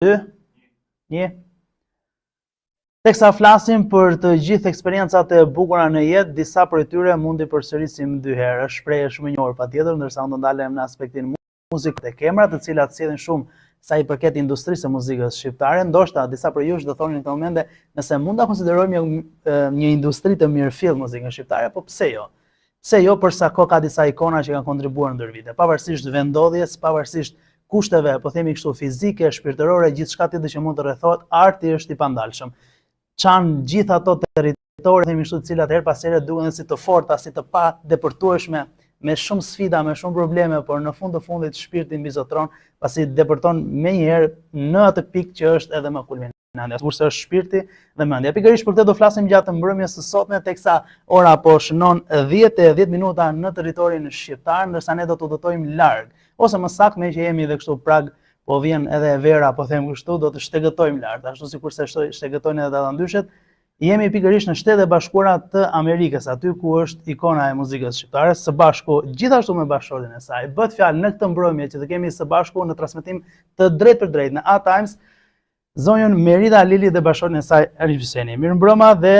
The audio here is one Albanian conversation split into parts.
1. Teksa flasim për të gjithë eksperiencat e bukura në jetë, disa prej tyre mundi përsërisim 2 herë. Është shprehje shumë e njohur patjetër, ndërsa unë do ndalem në aspektin muzikë të kemra, të cilat sjellin shumë sa i përket industrisë së muzikës shqiptare. Ndoshta disa prej jush do thonin në këtë moment nëse mund ta konsiderojmë një industri të mirëfill muzikën shqiptare, po pse jo? Pse jo, për sa kohë ka disa ikona që kanë kontribuar ndër vite, pavarësisht vendodhjes, pavarësisht kushteve, po themi kështu, fizike, shpirtërore, gjithçka tjetër që mund të rrethohet, arti është i pandalshëm. Çan gjithë ato territore, themi kështu, të cilat her pas here duken si të forta, si të pa depërtueshme, me shumë sfida, me shumë probleme, por në fund të fundit shpirti mbizotron, pasi depërton menjëherë në atë pikë që është edhe më kulminante, kurse është shpirti dhe mendja. Pikërisht për këtë do flasim gjatë mbrëmjes së sotme, teksa ora po shënon 10 minuta në territorin shqiptar, ndërsa ne do të udhëtojmë larg, ose më saktë me që jemi edhe kështu prag, po vjen edhe vera, po them kështu, do të shtegëtojmë lart, ashtu sikurse shtegëtojnë edhe ata ndyshet. Jemi pikërisht në Shtetet e Bashkuara të Amerikës, aty ku është ikona e muzikës shqiptare, së bashku gjithashtu me bashkëshortin e saj. Bëhet fjalë në këtë mbrëmje që të kemi së bashku në transmetim të drejtë për drejtë në A Times, zonjën Merida Lili dhe bashkëshortin e saj Arif Hyseni. Mirëmbrëma dhe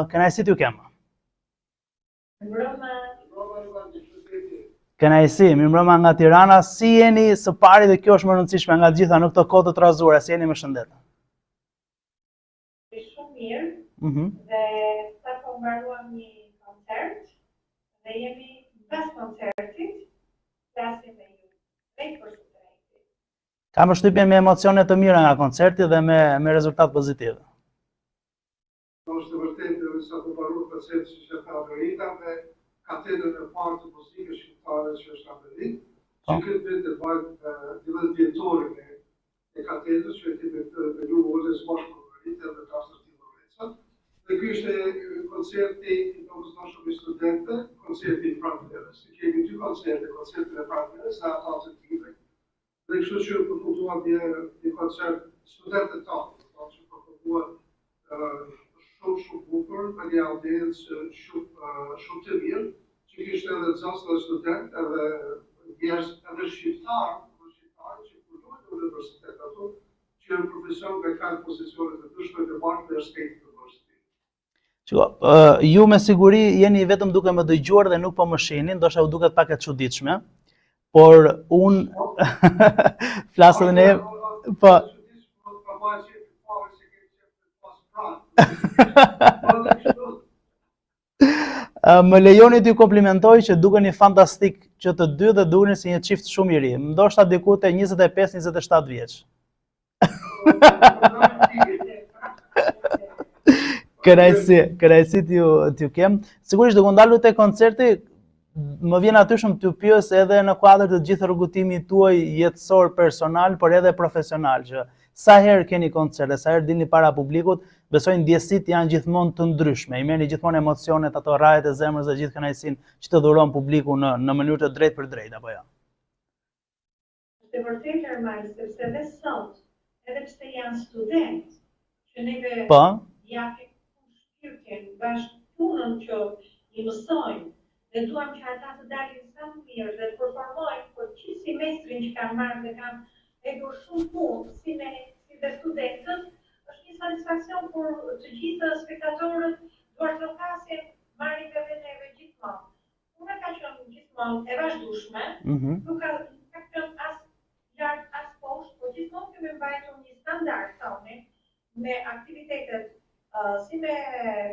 kënaqësi t'ju kem. Kënaqësi, mirëmbrëma nga Tirana. Si jeni së pari dhe kjo është më e rëndësishme nga gjitha në këtë kohë të trazuara, si jeni më shëndet? Shumë mirë. Dhe sa po mbaruam një koncert dhe jemi pas koncertit, flasim me ju. Drejt për suksesin. Kam përshtypjen me emocione të mira nga koncerti dhe me rezultat pozitiv. Është vërtet sa po mbaruam koncertin që ka Merida dhe katedrën e parë të muzikës shqiptare që është Amerikë, që këtë vit e bajt 10 vjetorin e katedrës që e kemi të lu orës bashkë në Amerikë dhe të asërti në Lorenca. Dhe kjo ishte koncerti i domosdoshëm i studentëve, koncerti i Pranverës. Kemi 2 koncerte, koncertin e Pranverës dhe ata të tjere. Dhe kështu që përfunduam një koncert studentët tanë, që përfunduam shumë bukur, me një audiencë shumë të mirë, që kishte edhe nxënës dhe student, edhe njerëz edhe shqiptarë që punojnë në universitet ato, që janë profesion me kanë pozicione të ndryshme të marrë në State University. Ju me siguri jeni vetëm duke më dëgjuar dhe nuk po më shihni, ndoshta u duket pak e çuditshme, por unë flas edhe ne po më lejoni t'ju komplimentoj që dukeni fantastik që të dy dhe dukeni si një çift shumë i ri. Ndoshta diku te 25-27 vjeç. Kënaqësi t'ju kem. Sigurisht do ndalu te koncerti, më vjen atyshëm t'ju pyes edhe në kuadër të gjithë rrugëtimit tuaj jetësor personal, por edhe profesional, që sa herë keni koncerte, sa herë dilni para publikut, besoj ndjesitë janë gjithmonë të ndryshme. I merrni gjithmonë emocionet, ato rrajet e zemrës dhe gjithë kënaqësinë që të dhuron publiku në mënyrë të drejtë për drejtë, apo jo? Është vërtet Ermal, sepse dhe sot, edhe pse janë student, që neve japim shpirtin bashkë punën që i mësojnë, dhe duam që ata të dalin sa më mirë dhe të performojnë, por që si mestrin që kanë marrë dhe kanë hequr shumë punë, si dhe studentët, është një satisfakcion për të gjithë spektatorët, duar të kasin, marrin edhe neve gjithmonë. Unë ka qenë gjithmonë e vazhdueshme, nuk ka qenë as lart as poshtë, por gjithmonë kemi mbajtur një standard tonë me aktivitetet si me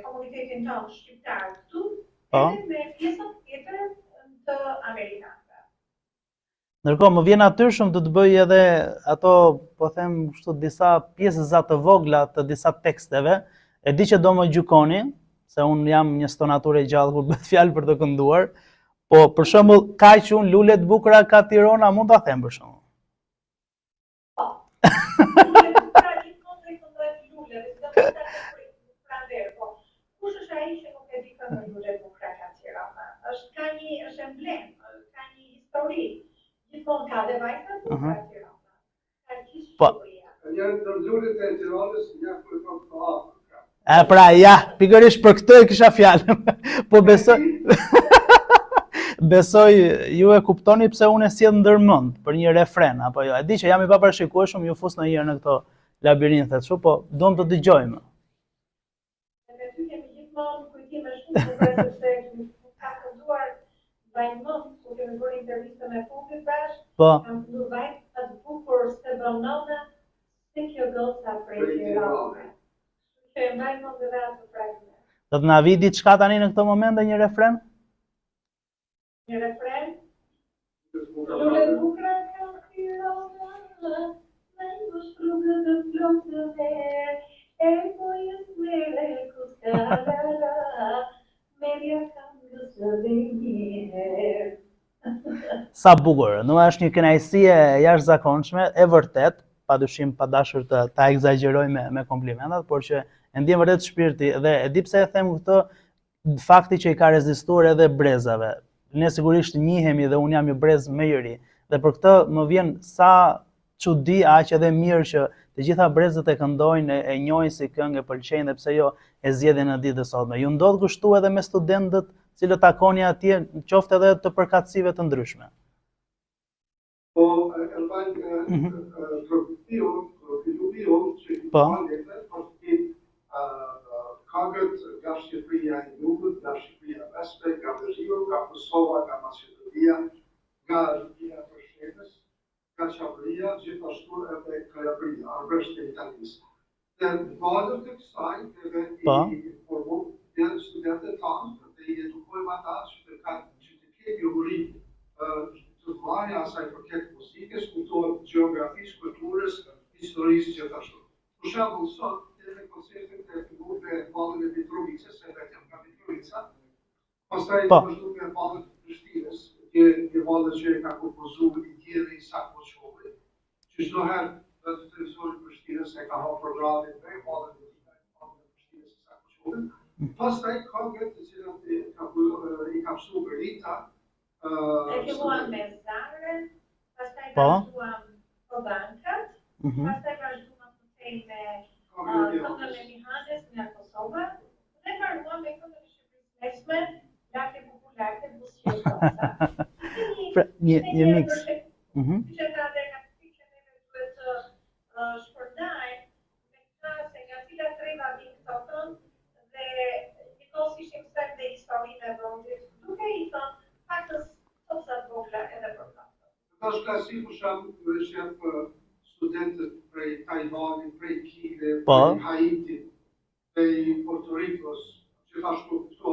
komunitetin tonë shqiptar këtu, edhe me pjesën tjetër të Amerikanëve. Ndërkohë më vjen natyrshëm të bëj edhe ato, po them kështu, disa pjesëza të vogla të disa teksteve. E di që do më gjykoni, se unë jam një stonatur e gjallë kur bëhet fjalë për të kënduar, po për shembull, kaq unë lule të bukura ka Tirana, mund ta them për shembull. Po. Lule të bukura gjithmonë këndojnë lule, dhe po. Kush është ai që nuk e di këndoj lule të bukura ka Tirana? Është emblem, ka një histori. Gjithmonë ka dhe vajta të bukura Tirana. Ka gjithë Shqipëria. Janë të lullet e Tiranës, janë për të hapur. Pra, ja, pikërisht për këtë e kisha fjalën. Po besoj. Besoj ju e kuptoni pse unë e sjell ndërmend për një refren apo jo. E di që jam i paparashikueshëm, ju fus ndonjëherë në këto labirinthe kështu, po duam të dëgjojmë. Me ty kemi gjithmonë kujtime shumë të bukura sepse ka kënduar vajmën, ku kemi bërë intervistën me Pupit bashkë. Po. Kam kënduar vajtë të bukur se banana, se kjo goca prej Tiranës. Që e mbaj mend edhe atë fragment. Do të na vi diçka tani në këtë moment dhe një refren? Një refren? Lule bukra ka Tirana, me në shtrugë të plotë të verë, e pojës mere kuskarara, merja kam gësë dhe njëherë. Sa bukur, nuk është një kënaqësi e jashtëzakonshme, e vërtet, padyshim pa dashur ta egzagjeroj me komplimentat, por që e ndjen vërtet shpirti dhe e di pse e them këtë, fakti që i ka rezistuar edhe brezave. Ne sigurisht njihemi dhe unë jam një brez më i ri dhe për këtë më vjen sa çudi aq edhe mirë që të gjitha brezët e këndojnë, e njohin si këngë, e pëlqejnë dhe pse jo e zgjedhin në ditën e sotme. Ju ndodh kështu edhe me studentët cilët takoni atje, qoftë edhe të përkatësive të ndryshme. Po, e mbajnë produktivon që i përgjete, përshkit këngët nga Shqipëria e Jugut, nga Shqipëria e Mesme, nga Veriu, nga Kosova, nga Macedonia, nga Shqipëria e Shtetes, nga Çavëria, gjithashtu edhe Kalabria, arbërisht e Italisë. Dhe valër të kësaj, edhe i informojmë dhe studentët tanë, dhe i edukojmë ata që të kemi uri të marrja asaj përket muzikës, kulturës, gjeografisë, kulturës, historisë gjithashtu. Për shembull, sot kemi koncertin e grupeve Vallën e Mitrovicës, se vetëm nga Mitrovica. Pastaj vazhdojmë me Vallën e Prishtinës, një vallë që e ka kompozuar i tjerë Isak Moçovi, që çdo herë në televizorin e Prishtinës e ka hapur programin me Vallën e Prishtinës Isak Moçovi. Pastaj këngët të cilat i ka mësuar Rita. E filluam me Zarën, pastaj vazhduam Kobankat, pastaj vazhduam me këngën e Mihanes nga Kosova, dhe mbaruam me këngën e Shqipërisë Mesme, lagje populare buzëqeshtosa. Një mix. Që ka dhe nga që neve duhet të shpërndajmë me klase nga cilat treva vinë këto këngë dhe njëkohës ishim sërë dhe historinë e vendit, duke i thënë faktës topsat vogla edhe për këto. Tash klasi për shembull shef studentët prej Tajvanit, prej Kile, prej Haitit, prej Puerto Ricos, gjithashtu këto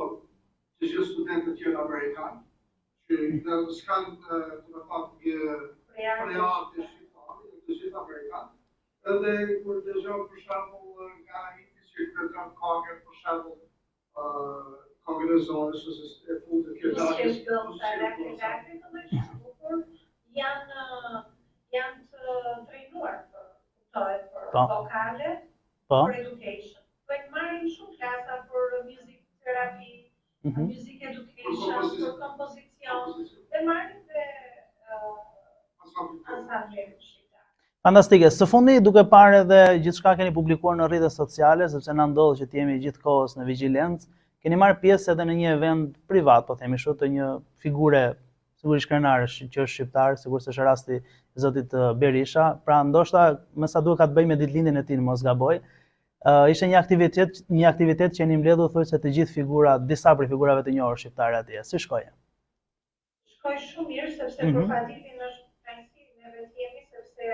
të gjithë studentët tjerë amerikanë, që s'kan të më thonë preartë shqiptare, të gjithë amerikanë. Edhe kur dëgjoj për shembull nga Haiti që këndon këngë për shembull këngën e zonës ose e fundit të Kërkatës. Janë të trejnuar për vokale, për education. Duhet marrin shumë klasa për music therapy, music education, për kompozicion, dhe marrin dhe ansamblet shqiptar. Fantastike. Së fundi duke parë edhe gjithçka keni publikuar në rrjetet sociale, sepse na ndodh që të jemi gjithkohës në vigjilencë, keni marrë pjesë edhe në një event privat, po themi kështu, të një figure sigurisht krenare që është shqiptar, sigurisht është rasti i zotit Berisha, pra ndoshta me sa duhet ka të bëjë me ditëlindjen e tij, mos gaboj. Ishte një aktivitet që jeni mbledhur thuajse të gjithë figurat, disa prej figurave të njohur shqiptare atje. Si shkoi? Shkoi shumë mirë sepse për Fadilin është kënaqësi neve të jemi sepse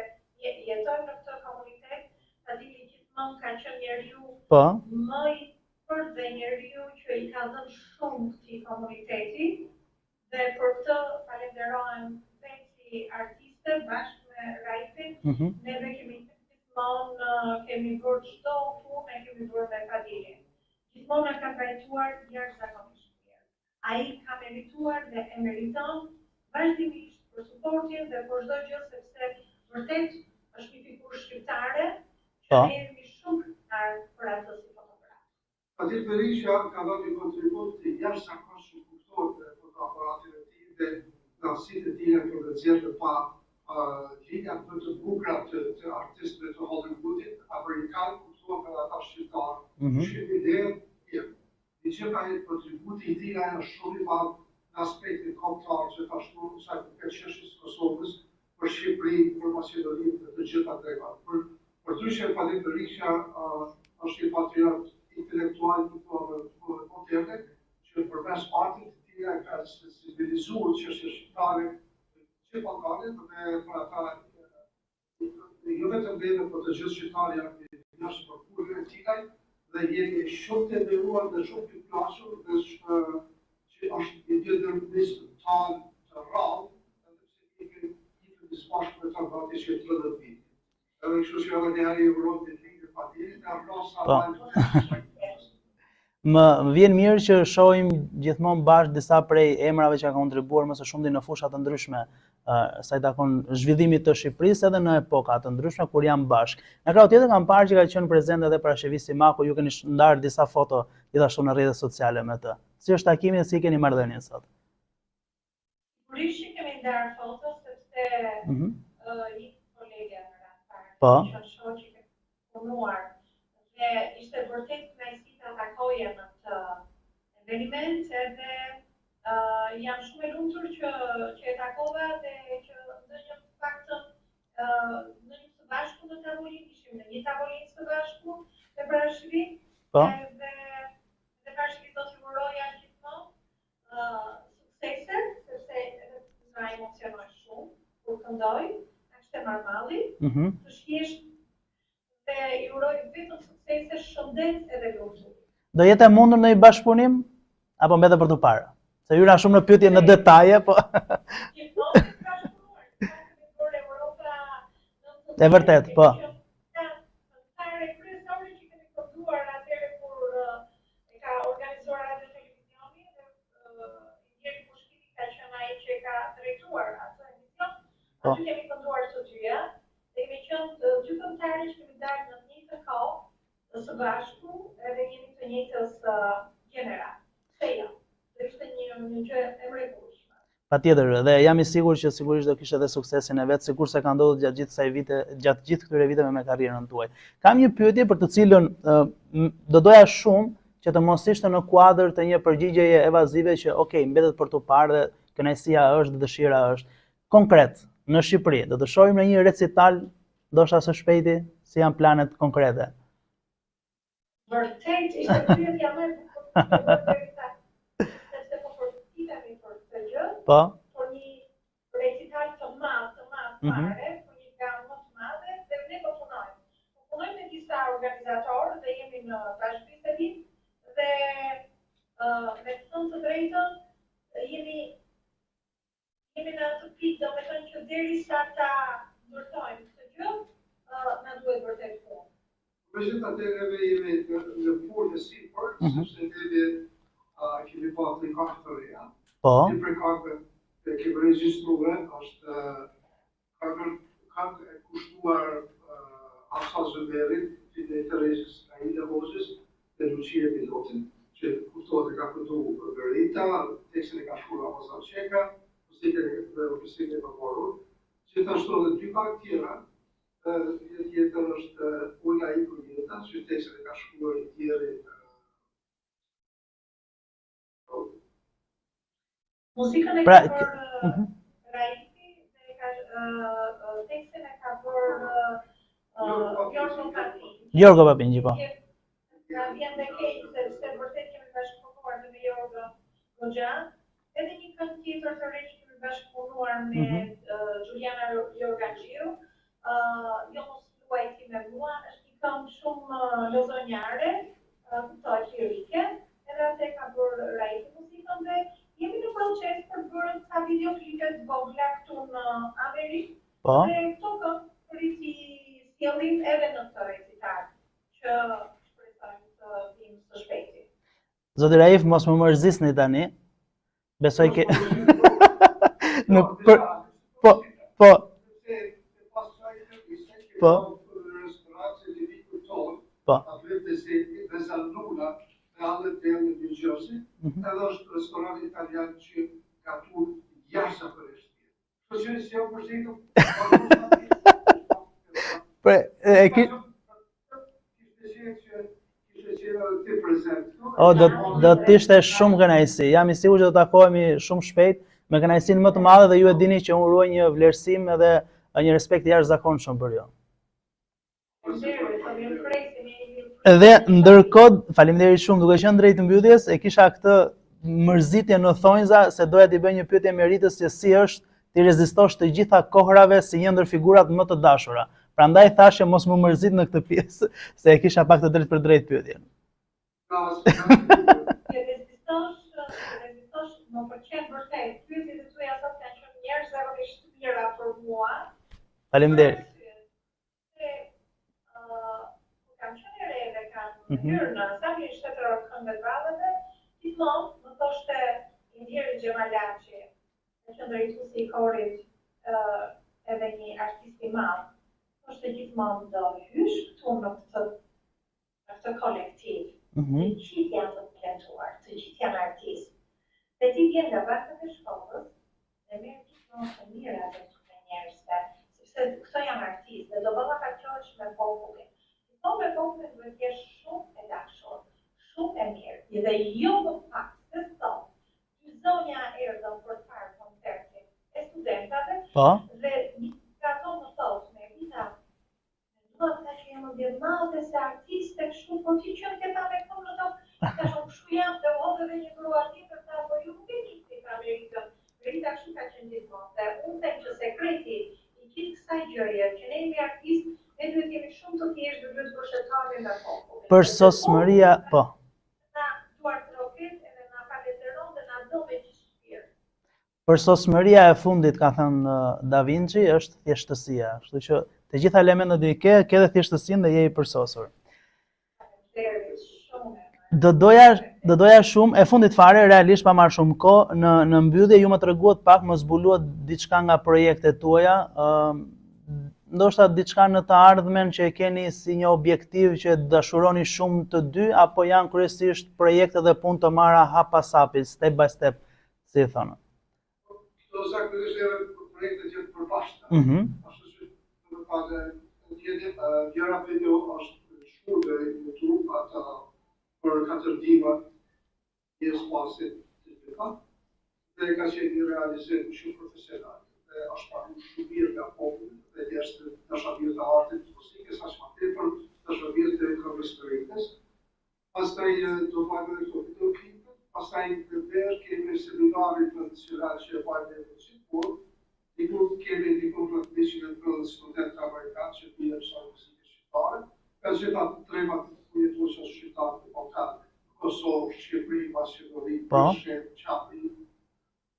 jetojmë në këtë komunitet, Fadili gjithmonë ka qenë njeriu më i fortë dhe njeriu që i ka dhënë shumë këtij komuniteti. Dhe për këtë falenderojmë dhe si artiste bashkë me Raifin, neve kemi bërë çdo punë, kemi bërë me Fadilin. Gjithmonë na ka trajtuar jashtëzakonisht mirë. Ai ka merituar dhe e meriton vazhdimisht për suportin dhe për çdo gjë sepse vërtet është një figurë shqiptare që ne jemi shumë kënaqur për atë si fotograf. Fadil Berisha ka dhënë një kontribut jashtëzakonshëm kuptor aparatin e tij dhe nasitë e tij për të zgjedhur pa linja më të bukura të artistëve të Hollywoodit amerikan, kuptuar nga ata shqiptarë. Shqipëria i gjitha ai kontributi i tij është shumë i madh në aspektin kombëtar që ashtu sa i përket çështjes së Kosovës, për Shqipëri, për Maqedoninë dhe të gjitha tregat. Përndryshe Falim Berisha është i patriot intelektual moderne, që përmes artit të tij ka sensibilizuar çështjen shqiptare që Ballkanit dhe për ata jo vetëm neve, por të gjithë shqiptarë janë jashtë përkurve e tij dhe jemi shumë të nderuar dhe shumë të plasur dhe që është një ndërmjetëtar të rrallë, edhe pse bashkë me ta gati që 30 vite. Edhe kështu që edhe njëherë i uroj të ligë Fatilit, e arrosa Më vjen mirë që shohim gjithmonë bashkë disa prej emrave që kanë kontribuar më së shumti në fusha të ndryshme, sa i takon zhvillimit të Shqipërisë edhe në epoka të ndryshme kur janë bashkë. Në krau tjetër kam parë që ka qenë prezente edhe parashevisi Simaku, ju keni ndarë disa foto gjithashtu në rrjetet sociale me të. Si është takimi dhe si keni marrëdhënien sot? Sigurisht kemi ndarë foto sepse një kolege në rast Po. që shoqi që punuar dhe ishte vërtet kënaqësi ta takoje në këtë eveniment edhe jam shumë e lumtur që e takova dhe që ndonjë faktën në një së bashku në tavolinë, ishim në një tavolinë së bashku me parashivi dhe parashivi do të uroja gjithmonë suksese, sepse na emocionoi shumë kur këndoi, ishte normali, të shjesht dhe i uroj vetëm suksese, shëndet edhe lumtur. Do jetë e mundur në një bashkëpunim apo mbetet për të parë? Se hyra shumë në pyetje në detaje, po. Gjithmonë të bashkëpunuar, për Europa. E vërtet, po. Këngëtare kryesore që kemi kënduar atëherë kur e ka organizuar Radio Televizioni dhe Ieri Pushkini ka qenë ai që ka drejtuar atë emision. Aty kemi kënduar të dyja dhe kemi qenë dy këngëtarë që kemi dalë në të njëjtën kohë së bashku edhe jemi të njëjtës gjenerat. Seja. Dhe ishte një gjë e mrekullueshme. Patjetër, dhe jam i sigurt që sigurisht do kishte edhe suksesin e vet, sikurse ka ndodhur gjatë gjithë këtyre viteve me karrierën tuaj. Kam një pyetje për të cilën do doja shumë që të mos ishte në kuadër të një përgjigjeje evazive që okay, mbetet për tu parë dhe kënaqësia është dhe dëshira është. Konkret, në Shqipëri, do të shohim në një recital ndoshta së shpejti, si janë planet konkrete? Vërtet, ishte pyetja më e bukur. Po. Por një recital të madh fare, për një gamë më të madhe dhe ne po punojmë. Punojmë me disa organizatorë dhe jemi në bashkëbisedi dhe me të thënë të drejtën jemi në atë pikë, domethënë që derisa ta ndërtojmë këtë gjë, na duhet vërtet punë. Megjithatë neve jemi në punë e sipër, sepse neve kemi pa aplikata të reja. Po. Një prej kakëve që kemi regjistruar është kakë e kushtuar Afsa Zëverit, filet të regjës Aida Hoxhës dhe Lucia Pilotin, që kushtohet e ka këtu Verita, tekstin e ka shkruar Ramazan Çeka, muzikën e Pavorut, gjithashtu edhe dy kakë tjera, tjetër është Ulla i Kujeta, që tekstin e ka shkruar i tjeri Muzikën e ka bërë Raiti dhe tekstin e ka bërë Jorgo Papinji, po. Nga vjen dhe keq sepse vërtet kemi bashkëpunuar me Jorgo Goxha, edhe një këngë tjetër të re që kemi bashkëpunuar me Juliana Jorganxhiu, jo mos luaj ti me mua, është një këngë shumë lozonjare, kuptohet lirike, edhe atë ka bërë Raiti muzikën dhe jemi në proces për bërë ca videoklipe të vogla këtu në Amerikë. Po. Dhe këto këngë rriti sjellim edhe në këtë recital, që shpresojmë të vinë së shpejti. Zoti Raif, mos më mërzisni tani. Besoj ke nuk po. Po. Edhe është restoran italian që ka tur jashtë përresht. Që si jo përshitu, kishte qenë jena dhe ti prezent. O, do t'ishte shumë kënaqësi. Jam I sigurt që do takohemi shumë shpejt me kënaqësinë më të madhe dhe ju e dini që unë ruaj një vlerësim edhe një respekt I jashtëzakonshëm për ju. Edhe ndërkohë, faleminderit shumë, duke qenë drejt mbylljes, e kisha këtë mërzitje në thonjza se doja t'i bëj një pyetje meritës se si është ti rezistosh të gjitha kohrave si një ndër figurat më të dashura. Prandaj thashë mos më mërzit në këtë pjesë, se e kisha pak të drejt për drejt pyetjen. Rezistosh më pëlqen vërtet. Pyetjet e tuaja sot kanë qenë njerëzisht të mira për mua. Faleminderit. Kam qenë re dhe kam hyrë sa një shtetëror këmbë vallëve, gjithmonë më thoshte Indiri Xhamalaçi, qendrëruesi I korit, edhe një artist I madh. Thoshte gjithmonë do hysh këtu në këtë kolektiv. Të gjithë janë të talentuar, të gjithë janë artistë. Dhe ti vjen nga varkët e shkollës dhe merr gjithmonë të mirat e këtyre njerëzve, sepse këto janë artistë dhe do ballafaqohesh me popullin. Po me popullin duhet të jesh shumë e dashur, shumë e mirë. Dhe jo më pak se sot, ky zonja erdhën për të parë koncertin e studentave dhe një ato më thotë me Rita, duhet të që jam ndërmarrë se artiste kështu, po ti që ke ta me këto në top, ka shumë kështu jam të odhe dhe një grua tjetër ta, po ju nuk e njëti ka Meritën. Merita kështu ka qenë gjithmonë, dhe unë them që sekreti I gjithë kësaj gjëje, që ne jemi artistë, ne duhet jemi shumë të thjeshtë dhe duhet të përshtatemi me popullin. Për sosmëria, po. Na duart roket edhe na falenderon dhe na do me gjithë shpirt. Për sosmëria e fundit, ka thënë Da Vinci, është thjeshtësia. Kështu që të gjitha elementet I ke dhe thjeshtësinë dhe je I përsosur. Do doja shumë, e fundit fare, realisht pa marrë shumë kohë, në mbyllje ju më treguat pak, më zbuluat diçka nga projektet tuaja, ndoshta diçka në të ardhmen që e keni si një objektiv që dashuroni shumë të dy, apo janë kryesisht projekte dhe punë të marra hap pas hapi, step by step, si e thonë? Këto zakonisht janë projekte që të përbashkëta. Ashtu që do të thotë, njëra video është shkurë në YouTube, ata për 4 dima pjesë pasit të të dhe ka qenë një realizim shumë profesional. Dhe është parë shumë mirë nga populli, dhe jeshtë dashamirë të artit të muzikës, ashtë ma tepër dashamirë të këngës këngës. Pastaj do vajme dhe këto videoklipet, pastaj në verë kemi seminarit tradicional që e vajme dhe muzikë, dikur kemi dikur për 150 studentë amerikanë që bjerë sa muzikë shqiptare, ka gjitha tremat ku jetu që është shqiptarë të Balkanë, Kosovë, Shqipëri, Maqedoni, Prishtinë, Qapi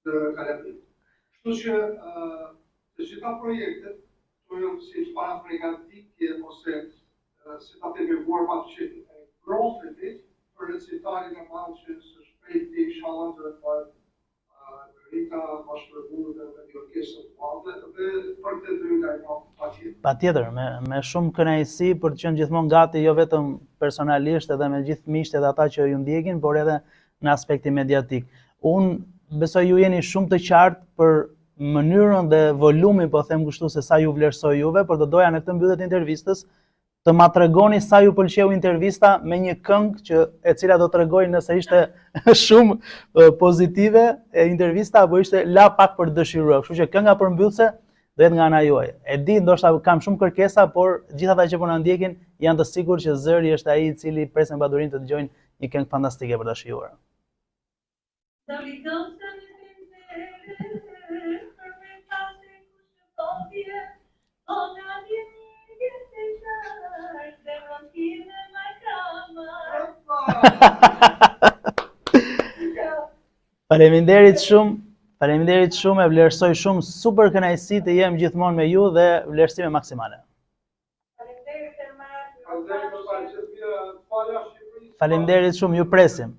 dhe Kalabria. Kështu që të gjitha projektet të janë si para pregatitje ose si ta teme warm-up që grofetit për recitarin e madh që së shpejti inshallah do të bëhet Rita bashkëpunojë dhe një orkestrë të madhe dhe për të dy nga patjetër. Patjetër, me shumë kënaqësi për të qenë gjithmonë gati, jo vetëm personalisht edhe me gjithë miqtë dhe ata që ju ndjekin, por edhe në aspektin mediatik. Unë besoj ju jeni shumë të qartë për mënyrën dhe volumin, po them kështu, se sa ju vlerësoj juve, por do doja në këtë mbyllje të intervistës të ma tregoni sa ju pëlqeu intervista me një këngë e cila do tregoj nëse ishte shumë pozitive e intervista apo ishte la pak për dëshiruar. Kështu që kënga përmbyllëse do jetë nga ana juaj. E di, ndoshta kam shumë kërkesa, por gjithë ata që po na ndjekin janë të sigurt që zëri është ai I cili presin padurinë të dëgjojnë një këngë fantastike për ta shijuar. Faleminderit shumë, e vlerësoj shumë, super kënaqësi të jem gjithmonë me ju dhe vlerësime maksimale. Faleminderit shumë, ju presim.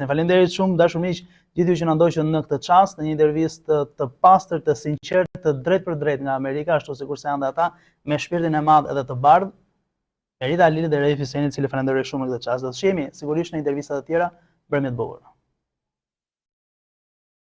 Faleminderit shumë, dashur miq, gjithë ju që na ndoqët në këtë çast, në një intervistë të pastër, të sinqertë, të drejt për drejt nga Amerika, ashtu sikurse janë ata, me shpirtin e madh edhe të bardhë. Merita Lili dhe Refi Seni, të cilë falenderoj shumë në këtë çast. Do të shihemi sigurisht në intervista të tjera. Mbrëmje të bukur.